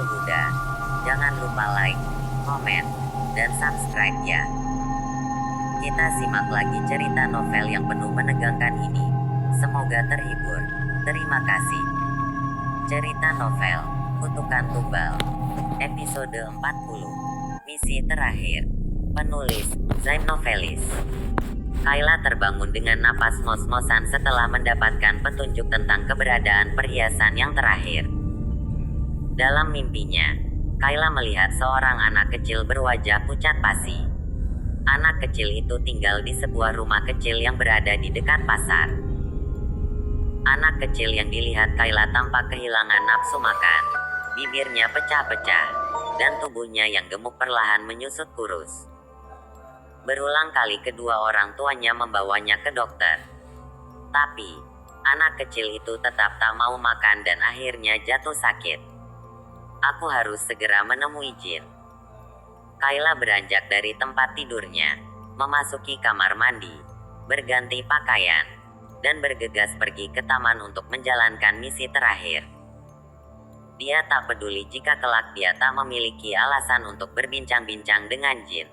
Buddha. Jangan lupa like, komen, dan subscribe ya. Kita simak lagi cerita novel yang penuh menegangkan ini. Semoga terhibur. Terima kasih. Cerita novel, Kutukan Tumbal. Episode 40. Misi terakhir. Penulis, Zaim Novelis. Kayla terbangun dengan napas ngos-ngosan setelah mendapatkan petunjuk tentang keberadaan perhiasan yang terakhir. Dalam mimpinya, Kayla melihat seorang anak kecil berwajah pucat pasi. Anak kecil itu tinggal di sebuah rumah kecil yang berada di dekat pasar. Anak kecil yang dilihat Kayla tampak kehilangan nafsu makan, bibirnya pecah-pecah, dan tubuhnya yang gemuk perlahan menyusut kurus. Berulang kali kedua orang tuanya membawanya ke dokter. Tapi, anak kecil itu tetap tak mau makan dan akhirnya jatuh sakit. Aku harus segera menemui Jin. Kayla beranjak dari tempat tidurnya, memasuki kamar mandi, berganti pakaian, dan bergegas pergi ke taman untuk menjalankan misi terakhir. Dia tak peduli jika kelak dia tak memiliki alasan untuk berbincang-bincang dengan Jin.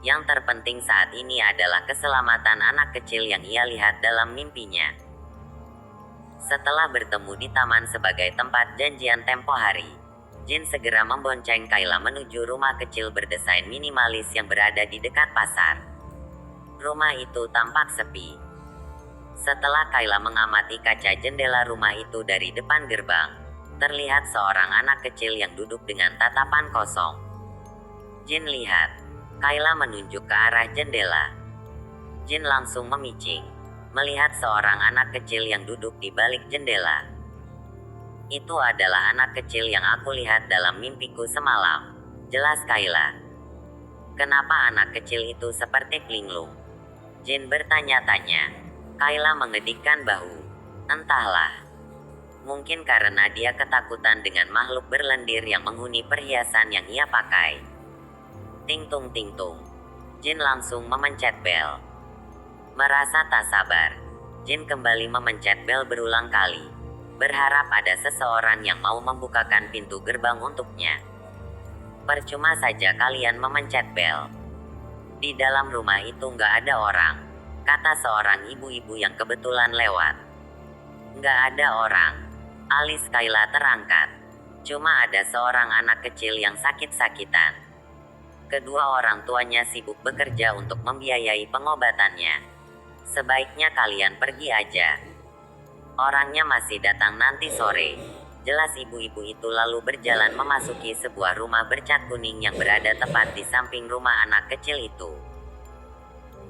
Yang terpenting saat ini adalah keselamatan anak kecil yang ia lihat dalam mimpinya. Setelah bertemu di taman sebagai tempat janjian tempo hari, Jin segera membonceng Kayla menuju rumah kecil berdesain minimalis yang berada di dekat pasar. Rumah itu tampak sepi. Setelah Kayla mengamati kaca jendela rumah itu dari depan gerbang, terlihat seorang anak kecil yang duduk dengan tatapan kosong. Jin lihat. Kayla menunjuk ke arah jendela. Jin langsung memicing, melihat seorang anak kecil yang duduk di balik jendela. Itu adalah anak kecil yang aku lihat dalam mimpiku semalam, jelas Kayla. Kenapa anak kecil itu seperti linglung? Jin bertanya-tanya. Kayla mengedikkan bahu. Entahlah. Mungkin karena dia ketakutan dengan makhluk berlendir yang menghuni perhiasan yang ia pakai. Ting-tung ting-tung. Jin langsung memencet bel. Merasa tak sabar, Jin kembali memencet bel berulang kali, berharap ada seseorang yang mau membukakan pintu gerbang untuknya. Percuma saja kalian memencet bel. Di dalam rumah itu nggak ada orang, kata seorang ibu-ibu yang kebetulan lewat. Nggak ada orang. Alis Kayla terangkat. Cuma ada seorang anak kecil yang sakit-sakitan. Kedua orang tuanya sibuk bekerja untuk membiayai pengobatannya. Sebaiknya kalian pergi aja. Orangnya masih datang nanti sore. Jelas ibu-ibu itu lalu berjalan memasuki sebuah rumah bercat kuning yang berada tepat di samping rumah anak kecil itu.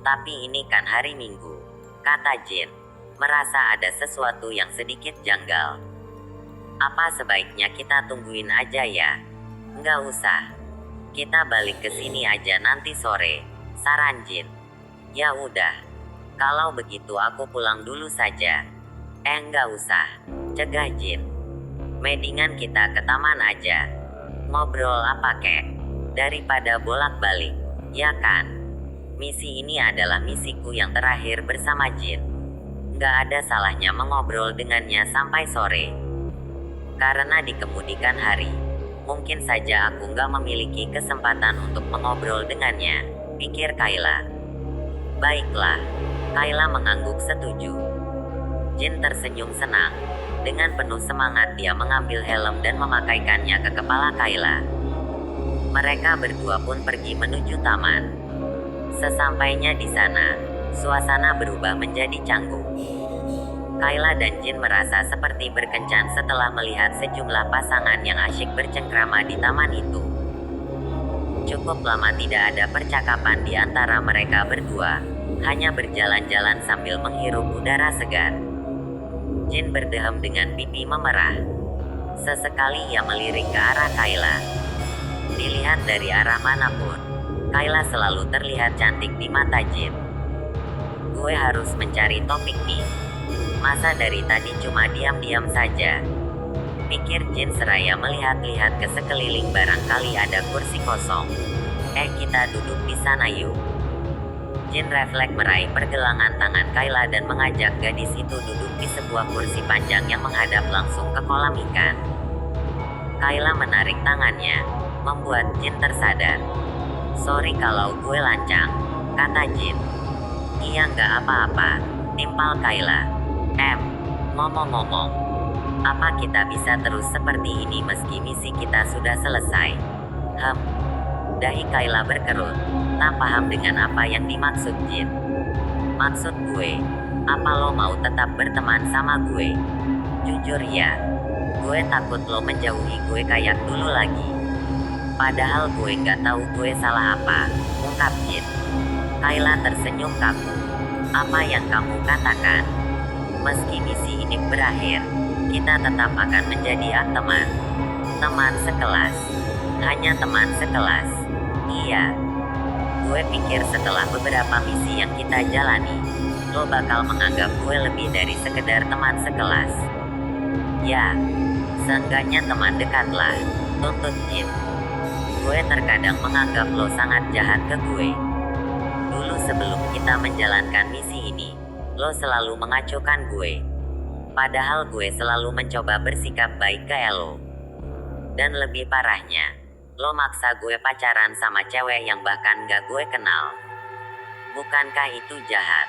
Tapi ini kan hari Minggu, kata Jin, merasa ada sesuatu yang sedikit janggal. Apa sebaiknya kita tungguin aja ya? Nggak usah. Kita balik ke sini aja nanti sore, saran Jin. Ya udah. Kalau begitu aku pulang dulu saja. Nggak usah, cegah Jin. Mendingan kita ke taman aja. Ngobrol apa kek? Daripada bolak-balik, ya kan? Misi ini adalah misiku yang terakhir bersama Jin. Nggak ada salahnya mengobrol dengannya sampai sore. Karena dikemudikan hari, mungkin saja aku nggak memiliki kesempatan untuk mengobrol dengannya, pikir Kayla. Baiklah, Kayla mengangguk setuju. Jin tersenyum senang. Dengan penuh semangat dia mengambil helm dan memakaikannya ke kepala Kayla. Mereka berdua pun pergi menuju taman. Sesampainya di sana, suasana berubah menjadi canggung. Kayla dan Jin merasa seperti berkencan setelah melihat sejumlah pasangan yang asyik bercengkrama di taman itu. Cukup lama tidak ada percakapan di antara mereka berdua, hanya berjalan-jalan sambil menghirup udara segar. Jin berdehem dengan pipi memerah. Sesekali ia melirik ke arah Kayla. Dilihat dari arah manapun, Kayla selalu terlihat cantik di mata Jin. Gue harus mencari topik nih. Masa dari tadi cuma diam-diam saja? Pikir Jin seraya melihat-lihat ke sekeliling barangkali ada kursi kosong. Kita duduk di sana yuk. Jin refleks meraih pergelangan tangan Kayla dan mengajak gadis itu duduk di sebuah kursi panjang yang menghadap langsung ke kolam ikan. Kayla menarik tangannya, membuat Jin tersadar. "Sorry kalau gue lancang," kata Jin. "Iya nggak apa-apa," timpal Kayla. Ngomong-ngomong, apa kita bisa terus seperti ini meski misi kita sudah selesai?" Dahi Kayla berkerut, tak paham dengan apa yang dimaksud Jin. "Maksud gue, apa lo mau tetap berteman sama gue?" "Jujur ya, gue takut lo menjauhi gue kayak dulu lagi." "Padahal gue nggak tahu gue salah apa," ungkap Jin. Kayla tersenyum kaku. "Apa yang kamu katakan? Meski misi ini berakhir, kita tetap akan menjadi teman. Teman sekelas. Hanya teman sekelas." "Iya. Gue pikir setelah beberapa misi yang kita jalani, lo bakal menganggap gue lebih dari sekedar teman sekelas." "Ya, seenggaknya teman dekat lah," tuntut Jin. "Gue terkadang menganggap lo sangat jahat ke gue. Dulu sebelum kita menjalankan misi ini, lo selalu mengacuhkan gue. Padahal gue selalu mencoba bersikap baik ke lo. Dan lebih parahnya, lo maksa gue pacaran sama cewek yang bahkan gak gue kenal. Bukankah itu jahat?"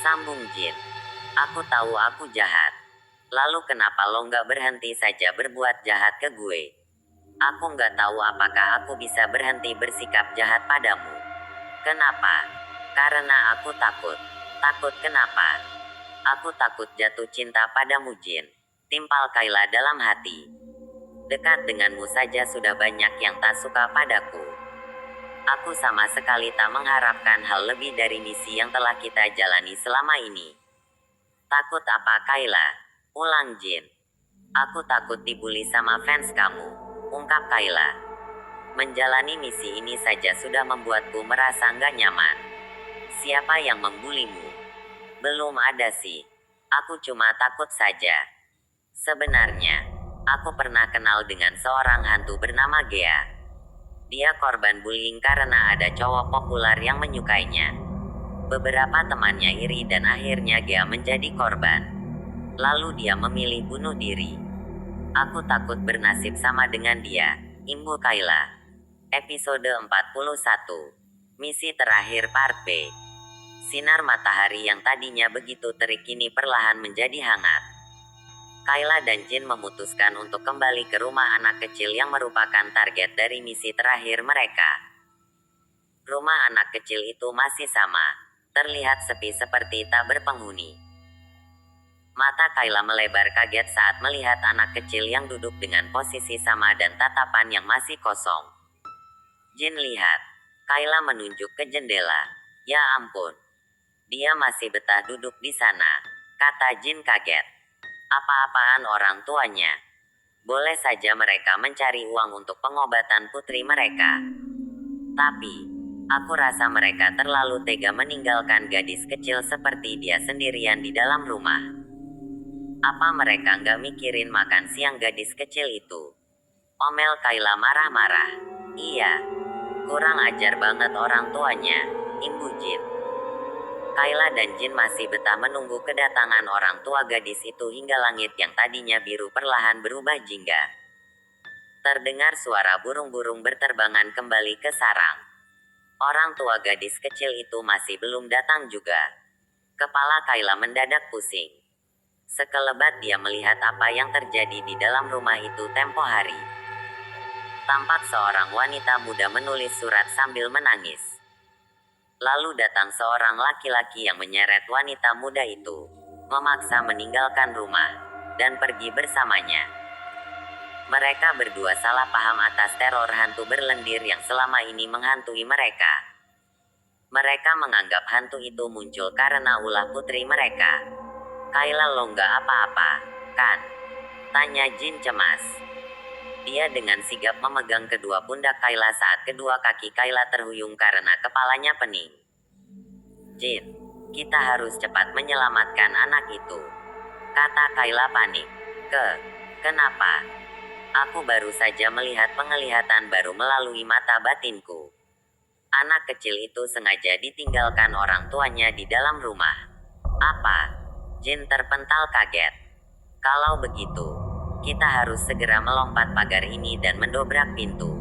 sambung Jin. "Aku tahu aku jahat. Lalu kenapa lo gak berhenti saja berbuat jahat ke gue? Aku gak tahu apakah aku bisa berhenti bersikap jahat padamu." "Kenapa?" "Karena aku takut." "Takut kenapa?" "Aku takut jatuh cinta padamu Jin," timpal Kayla dalam hati. "Dekat denganmu saja sudah banyak yang tak suka padaku. Aku sama sekali tak mengharapkan hal lebih dari misi yang telah kita jalani selama ini." "Takut apa Kayla?" ulang Jin. "Aku takut dibully sama fans kamu," ungkap Kayla. "Menjalani misi ini saja sudah membuatku merasa nggak nyaman." "Siapa yang membulimu?" "Belum ada sih. Aku cuma takut saja. Sebenarnya, aku pernah kenal dengan seorang hantu bernama Gea. Dia korban bullying karena ada cowok populer yang menyukainya. Beberapa temannya iri dan akhirnya Gea menjadi korban. Lalu dia memilih bunuh diri. Aku takut bernasib sama dengan dia," imbuh Kayla. Episode 41. Misi terakhir Part B. Sinar matahari yang tadinya begitu terik kini perlahan menjadi hangat. Kayla dan Jin memutuskan untuk kembali ke rumah anak kecil yang merupakan target dari misi terakhir mereka. Rumah anak kecil itu masih sama, terlihat sepi seperti tak berpenghuni. Mata Kayla melebar kaget saat melihat anak kecil yang duduk dengan posisi sama dan tatapan yang masih kosong. Jin lihat. Kayla menunjuk ke jendela. "Ya ampun. Dia masih betah duduk di sana," kata Jin kaget. "Apa-apaan orang tuanya? Boleh saja mereka mencari uang untuk pengobatan putri mereka. Tapi, aku rasa mereka terlalu tega meninggalkan gadis kecil seperti dia sendirian di dalam rumah. Apa mereka nggak mikirin makan siang gadis kecil itu?" omel Kayla marah-marah. "Iya. Kurang ajar banget orang tuanya," imbuh Jin. Kayla dan Jin masih betah menunggu kedatangan orang tua gadis itu hingga langit yang tadinya biru perlahan berubah jingga. Terdengar suara burung-burung berterbangan kembali ke sarang. Orang tua gadis kecil itu masih belum datang juga. Kepala Kayla mendadak pusing. Sekelebat dia melihat apa yang terjadi di dalam rumah itu tempo hari. Tampak seorang wanita muda menulis surat sambil menangis. Lalu datang seorang laki-laki yang menyeret wanita muda itu, memaksa meninggalkan rumah, dan pergi bersamanya. Mereka berdua salah paham atas teror hantu berlendir yang selama ini menghantui mereka. Mereka menganggap hantu itu muncul karena ulah putri mereka. "Kayla, lo nggak apa-apa, kan?" tanya Jin cemas. Dia dengan sigap memegang kedua pundak Kayla saat kedua kaki Kayla terhuyung karena kepalanya pening. "Jin, kita harus cepat menyelamatkan anak itu," kata Kayla panik. Kenapa? Aku baru saja melihat penglihatan baru melalui mata batinku. Anak kecil itu sengaja ditinggalkan orang tuanya di dalam rumah." "Apa?" Jin terpental kaget. "Kalau begitu, Kita harus segera melompat pagar ini dan mendobrak pintu.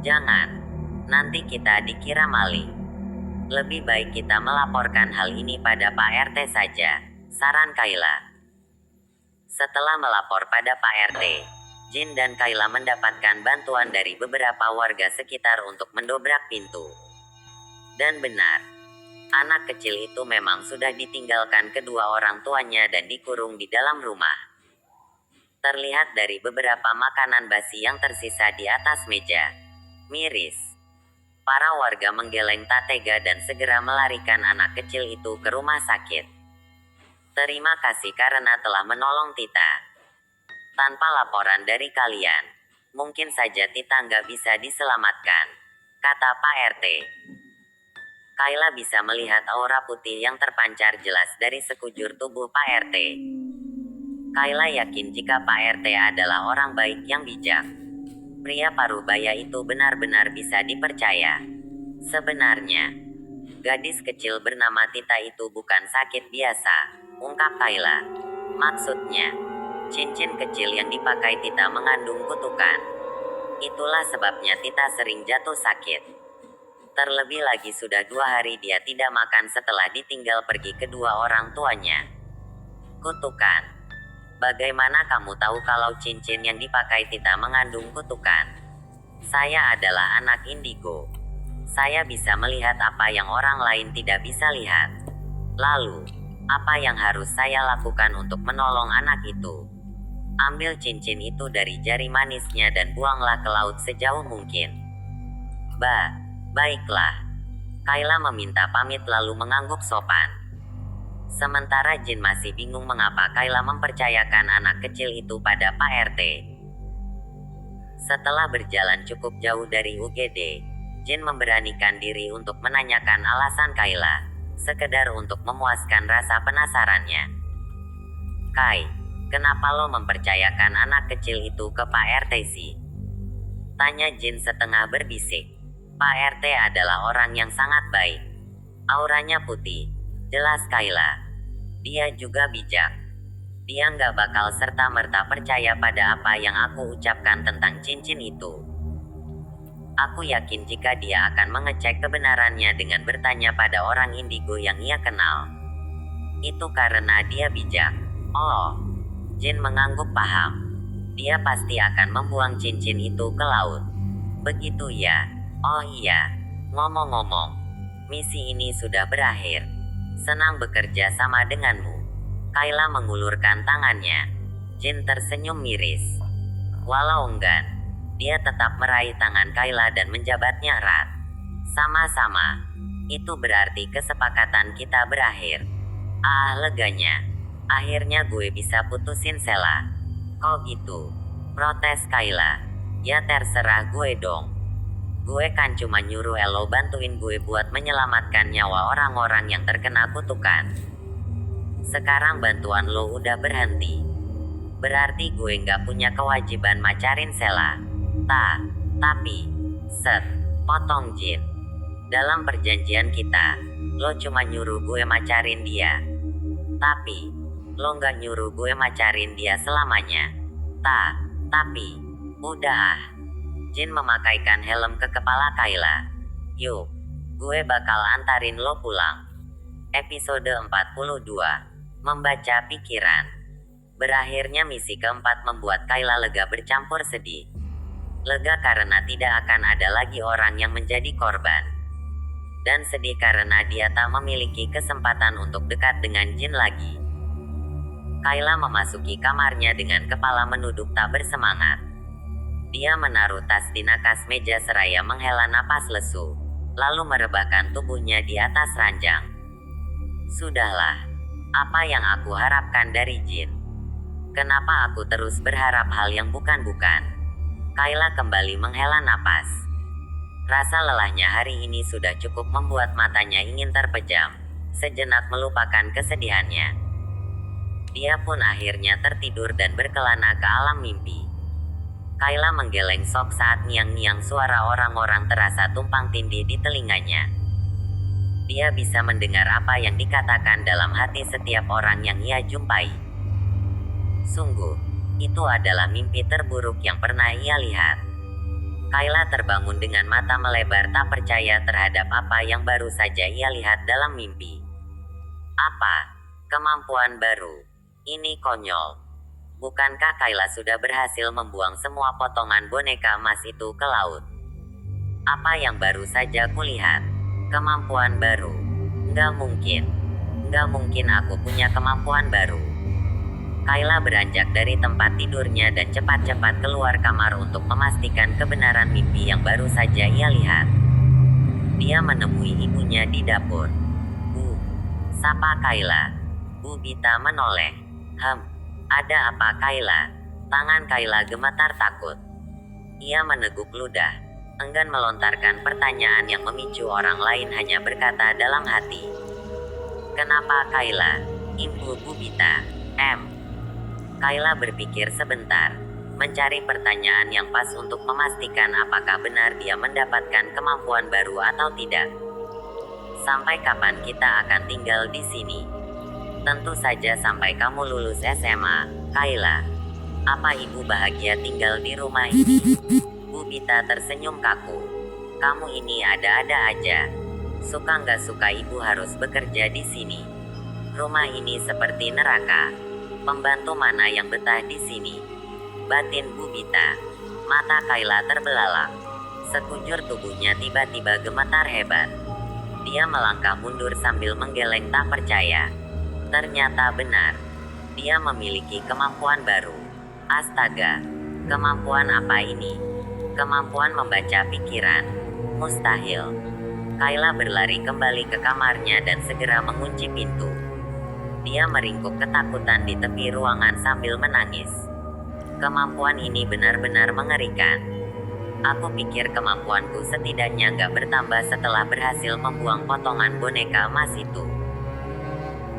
Jangan, nanti kita dikira maling. Lebih baik kita melaporkan hal ini pada Pak RT saja, saran Kayla. Setelah melapor pada Pak RT, Jin dan Kayla mendapatkan bantuan dari beberapa warga sekitar untuk mendobrak pintu. Dan benar, anak kecil itu memang sudah ditinggalkan kedua orang tuanya dan dikurung di dalam rumah. Terlihat dari beberapa makanan basi yang tersisa di atas meja. Miris. Para warga menggeleng tak tega dan segera melarikan anak kecil itu ke rumah sakit. Terima kasih karena telah menolong Tita. Tanpa laporan dari kalian, mungkin saja Tita nggak bisa diselamatkan, kata Pak RT. Kayla bisa melihat aura putih yang terpancar jelas dari sekujur tubuh Pak RT. Kayla yakin jika Pak RT adalah orang baik yang bijak. Pria parubaya itu benar-benar bisa dipercaya. Sebenarnya, gadis kecil bernama Tita itu bukan sakit biasa, ungkap Kayla. Maksudnya, cincin kecil yang dipakai Tita mengandung kutukan. Itulah sebabnya Tita sering jatuh sakit. Terlebih lagi sudah 2 hari dia tidak makan setelah ditinggal pergi kedua orang tuanya. Kutukan. Bagaimana kamu tahu kalau cincin yang dipakai Tita mengandung kutukan? Saya adalah anak indigo. Saya bisa melihat apa yang orang lain tidak bisa lihat. Lalu, apa yang harus saya lakukan untuk menolong anak itu? Ambil cincin itu dari jari manisnya dan buanglah ke laut sejauh mungkin. Baiklah. Kayla meminta pamit lalu mengangguk sopan. Sementara Jin masih bingung mengapa Kayla mempercayakan anak kecil itu pada Pak RT. Setelah berjalan cukup jauh dari UGD, Jin memberanikan diri untuk menanyakan alasan Kayla, sekedar untuk memuaskan rasa penasarannya. Kai, kenapa lo mempercayakan anak kecil itu ke Pak RT sih? Tanya Jin setengah berbisik. Pak RT adalah orang yang sangat baik. Auranya putih, jelas Kayla. Dia juga bijak. Dia nggak bakal serta-merta percaya pada apa yang aku ucapkan tentang cincin itu. Aku yakin jika dia akan mengecek kebenarannya dengan bertanya pada orang indigo yang ia kenal. Itu karena dia bijak. Oh, Jin mengangguk paham. Dia pasti akan membuang cincin itu ke laut. Begitu ya? Oh iya, ngomong-ngomong, misi ini sudah berakhir. Senang bekerja sama denganmu. Kayla mengulurkan tangannya. Jin tersenyum miris. Walau enggan, dia tetap meraih tangan Kayla dan menjabatnya erat. Sama-sama. Itu berarti kesepakatan kita berakhir. Ah, leganya. Akhirnya gue bisa putusin Sela. Kok gitu? Protes Kayla. Ya terserah gue dong. Gue kan cuma nyuruh Elo bantuin gue buat menyelamatkan nyawa orang-orang yang terkena kutukan. Sekarang bantuan lo udah berhenti. Berarti gue nggak punya kewajiban macarin Sela. Tapi, potong Jin. Dalam perjanjian kita, lo cuma nyuruh gue macarin dia. Tapi, lo nggak nyuruh gue macarin dia selamanya. Tapi, udah. Jin memakaikan helm ke kepala Kayla. Yuk, gue bakal antarin lo pulang. Episode 42. Membaca pikiran. Berakhirnya misi keempat membuat Kayla lega bercampur sedih. Lega karena tidak akan ada lagi orang yang menjadi korban. Dan sedih karena dia tak memiliki kesempatan untuk dekat dengan Jin lagi. Kayla memasuki kamarnya dengan kepala menunduk tak bersemangat. Dia menaruh tas di nakas meja seraya menghela napas lesu, lalu merebahkan tubuhnya di atas ranjang. Sudahlah, apa yang aku harapkan dari Jin? Kenapa aku terus berharap hal yang bukan-bukan? Kayla kembali menghela napas. Rasa lelahnya hari ini sudah cukup membuat matanya ingin terpejam, sejenak melupakan kesedihannya. Dia pun akhirnya tertidur dan berkelana ke alam mimpi. Kayla menggeleng sok saat niang-niang suara orang-orang terasa tumpang tindih di telinganya. Dia bisa mendengar apa yang dikatakan dalam hati setiap orang yang ia jumpai. Sungguh, Itu adalah mimpi terburuk yang pernah ia lihat. Kayla terbangun dengan mata melebar tak percaya terhadap apa yang baru saja ia lihat dalam mimpi. Apa? Kemampuan baru? Ini konyol. Bukankah Kayla sudah berhasil membuang semua potongan boneka emas itu ke laut? Apa yang baru saja kulihat? Kemampuan baru? Nggak mungkin. Nggak mungkin aku punya kemampuan baru. Kayla beranjak dari tempat tidurnya dan cepat-cepat keluar kamar untuk memastikan kebenaran mimpi yang baru saja ia lihat. Dia menemui ibunya di dapur. "Bu," sapa Kayla. Bu Bita menoleh. Ada apa Kayla?" Tangan Kayla gemetar takut. Ia meneguk ludah, enggan melontarkan pertanyaan yang memicu orang lain, hanya berkata dalam hati, "Kenapa Kayla? Ibu Bu Bita, Kayla berpikir sebentar, mencari pertanyaan yang pas untuk memastikan apakah benar dia mendapatkan kemampuan baru atau tidak. "Sampai kapan kita akan tinggal di sini?" "Tentu saja sampai kamu lulus SMA, Kayla." "Apa ibu bahagia tinggal di rumah ini?" Bu Bita tersenyum kaku. "Kamu ini ada-ada aja. Suka nggak suka ibu harus bekerja di sini. Rumah ini seperti neraka. Pembantu mana yang betah di sini?" Batin Bu Bita. Mata Kayla terbelalak. Sekujur tubuhnya tiba-tiba gemetar hebat. Dia melangkah mundur sambil menggeleng tak percaya. Ternyata benar. Dia memiliki kemampuan baru. Astaga, kemampuan apa ini? Kemampuan membaca pikiran? Mustahil. Kayla berlari kembali ke kamarnya dan segera mengunci pintu. Dia meringkuk ketakutan di tepi ruangan sambil menangis. Kemampuan ini benar-benar mengerikan. Aku pikir kemampuanku setidaknya nggak bertambah setelah berhasil membuang potongan boneka emas itu.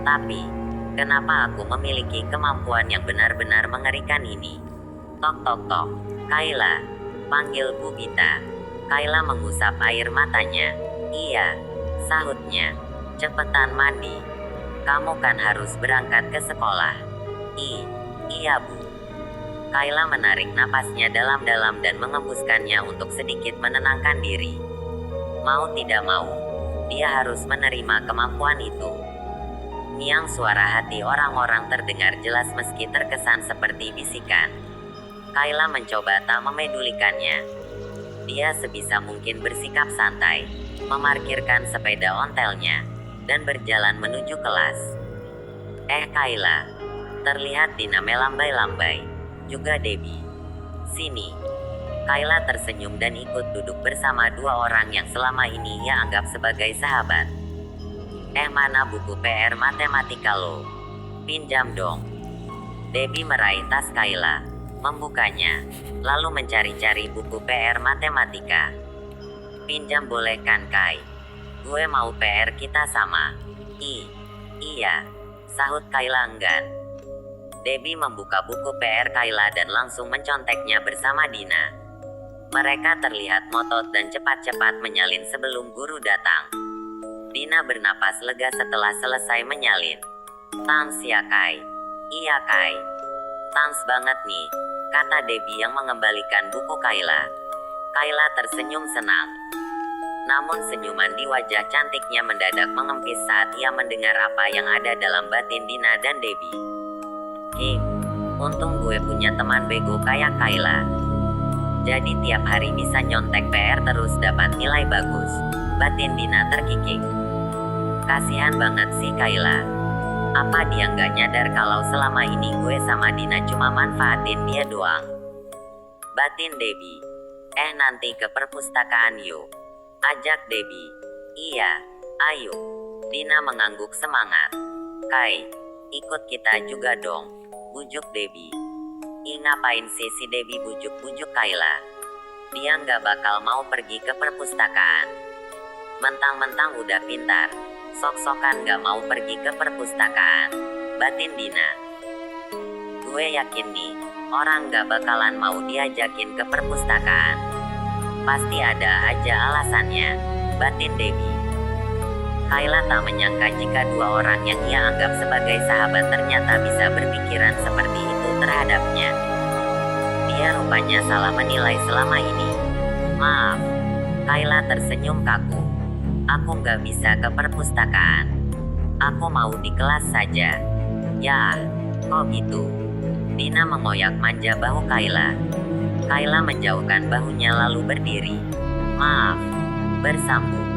Tapi, kenapa aku memiliki kemampuan yang benar-benar mengerikan ini? Tok tok tok. "Kayla," panggil Bu Bita. Kayla mengusap air matanya. "Iya," sahutnya. "Cepetan mandi. Kamu kan harus berangkat ke sekolah." Iya Bu." Kayla menarik napasnya dalam-dalam dan mengembuskannya untuk sedikit menenangkan diri. Mau tidak mau, dia harus menerima kemampuan itu. Niang, suara hati orang-orang terdengar jelas meski terkesan seperti bisikan. Kayla mencoba tak memedulikannya. Dia sebisa mungkin bersikap santai, memarkirkan sepeda ontelnya, dan berjalan menuju kelas. Kayla. Terlihat Dina melambai-lambai. Juga Debbie. "Sini." Kayla tersenyum dan ikut duduk bersama dua orang yang selama ini ia anggap sebagai sahabat. Mana buku PR matematika lo? Pinjam dong." Debbie meraih tas Kayla, membukanya, lalu mencari-cari buku PR matematika. "Pinjam boleh kan Kay? Gue mau PR kita sama." Iya, sahut Kayla enggan. Debbie membuka buku PR Kayla dan langsung menconteknya bersama Dina. Mereka terlihat ngotot dan cepat-cepat menyalin sebelum guru datang. Dina bernapas lega setelah selesai menyalin. "Thanks ya Kay." "Iya Kay. Thanks banget nih," kata Debbie yang mengembalikan buku Kayla. Kayla tersenyum senang. Namun senyuman di wajah cantiknya mendadak mengempis saat ia mendengar apa yang ada dalam batin Dina dan Debbie. Untung gue punya teman bego kayak Kayla. Jadi tiap hari bisa nyontek PR terus dapat nilai bagus. Batin Dina terkikik. Kasihan banget sih Kayla. Apa dia nggak nyadar kalau selama ini gue sama Dina cuma manfaatin dia doang? Batin Debbie. Nanti ke perpustakaan yuk, ajak Debbie. "Iya, ayo." Dina mengangguk semangat. "Kay, ikut kita juga dong," bujuk Debbie. Ngapain sih si Debbie bujuk-bujuk Kayla? Dia nggak bakal mau pergi ke perpustakaan. Mentang-mentang udah pintar, sok-sokan nggak mau pergi ke perpustakaan. Batin Dina. "Gue yakin nih, orang nggak bakalan mau diajakin ke perpustakaan. Pasti ada aja alasannya," batin Debbie. Kayla tak menyangka jika dua orang yang ia anggap sebagai sahabat ternyata bisa berpikiran seperti itu terhadapnya. Dia rupanya salah menilai selama ini. Maaf. Kayla tersenyum kaku. Aku nggak bisa ke perpustakaan. Aku mau di kelas saja. Ya, kok gitu? Dina mengoyak manja bahu Kayla. Kayla menjauhkan bahunya lalu berdiri. Maaf. Bersambung.